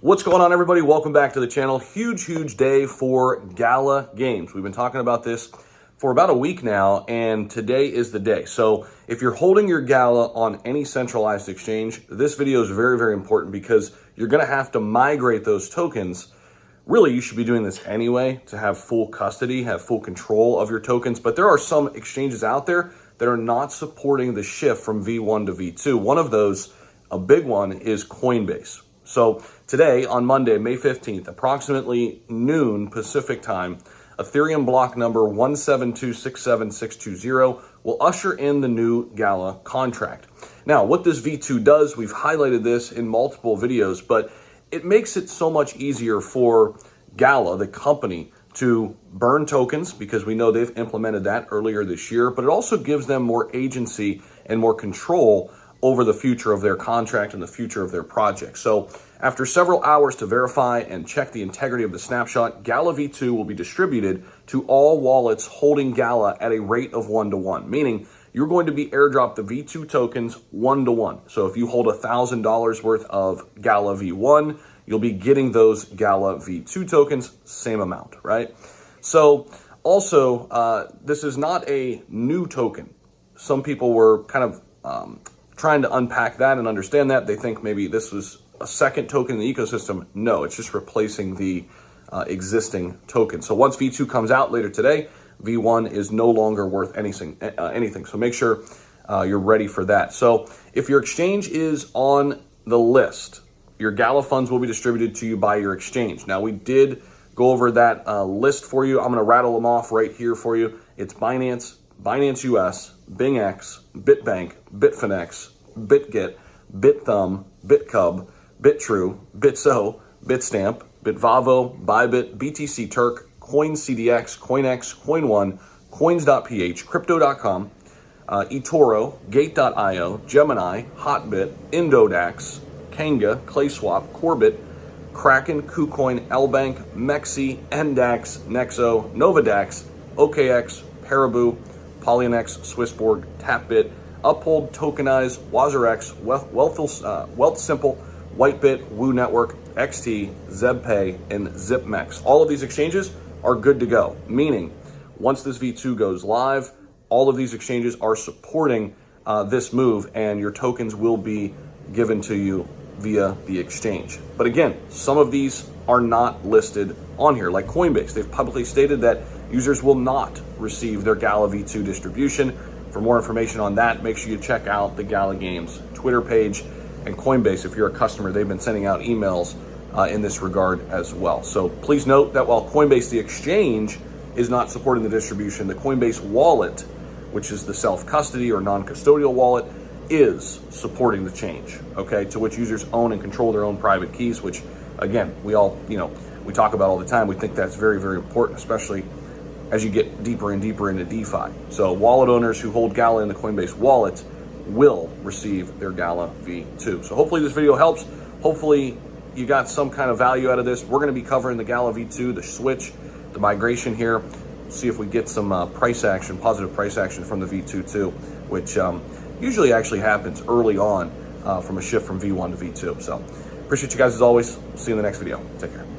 What's going on, everybody? Welcome back to the channel. Huge day for Gala Games. We've been talking about this for about a week now, and today is the day. So if you're holding your Gala on any centralized exchange, this video is very important because you're going to have to migrate those tokens. Really, you should be doing this anyway to have full custody, have full control of your tokens. But there are some exchanges out there that are not supporting the shift from V1 to V2. One of those, a big one, is Coinbase. So today, on Monday, May 15th, approximately noon Pacific time, Ethereum block number 172,67620 will usher in the new Gala contract. Now, what this V2 does, we've highlighted this in multiple videos, but it makes it so much easier for Gala, the company, to burn tokens, because we know they've implemented that earlier this year, but it also gives them more agency and more control over the future of their contract and the future of their project. So after several hours to verify and check the integrity of the snapshot, Gala V2 will be distributed to all wallets holding Gala at a rate of 1-to-1, meaning you're going to be airdropped the V2 tokens 1-to-1. So if you hold $1,000 worth of Gala V1, you'll be getting those Gala V2 tokens, same amount, right? So also, this is not a new token. Some people were kind of trying to unpack that and understand that. They think maybe this was a second token in the ecosystem. No, it's just replacing the existing token. So once V2 comes out later today, V1 is no longer worth anything. So make sure you're ready for that. So if your exchange is on the list, your Gala funds will be distributed to you by your exchange. Now, we did go over that list for you. I'm going to rattle them off right here for you. It's Binance, Binance US, BingX, Bitbank, Bitfinex, BitGet, BitThumb, BitCub, BitTrue, BitSo, Bitstamp, Bitvavo, Bybit, BTC Turk, CoinCDX, CoinX, CoinOne, Coins.ph, Crypto.com, eToro, Gate.io, Gemini, Hotbit, Indodax, Kanga, ClaySwap, Corbit, Kraken, KuCoin, LBank, Mexi, NDAX, Nexo, Novadax, OKX, Paraboo, Polynex, Swissborg, Tapbit, Uphold, Tokenize, WazirX, Wealthsimple, Whitebit, Woo Network, XT, ZebPay, and ZipMex. All of these exchanges are good to go, meaning once this V2 goes live, all of these exchanges are supporting this move, and your tokens will be given to you via the exchange. But again, some of these are not listed on here, like Coinbase. They've publicly stated that users will not receive their Gala V2 distribution. For more information on that, make sure you check out the Gala Games Twitter page, and Coinbase, if you're a customer, they've been sending out emails in this regard as well. So please note that while Coinbase, the exchange, is not supporting the distribution, the Coinbase wallet, which is the self-custody or non-custodial wallet, is supporting the change, okay, to which users own and control their own private keys, which, again, we all, we talk about all the time. We think that's very important, especially as you get deeper and deeper into DeFi. So wallet owners who hold Gala in the Coinbase wallet will receive their Gala V2. So hopefully this video helps. Hopefully you got some kind of value out of this. We're going to be covering the Gala V2, the switch, the migration here. See if we get some price action, positive price action from the V2 too, which usually actually happens early on from a shift from V1 to V2. So appreciate you guys as always. See you in the next video. Take care.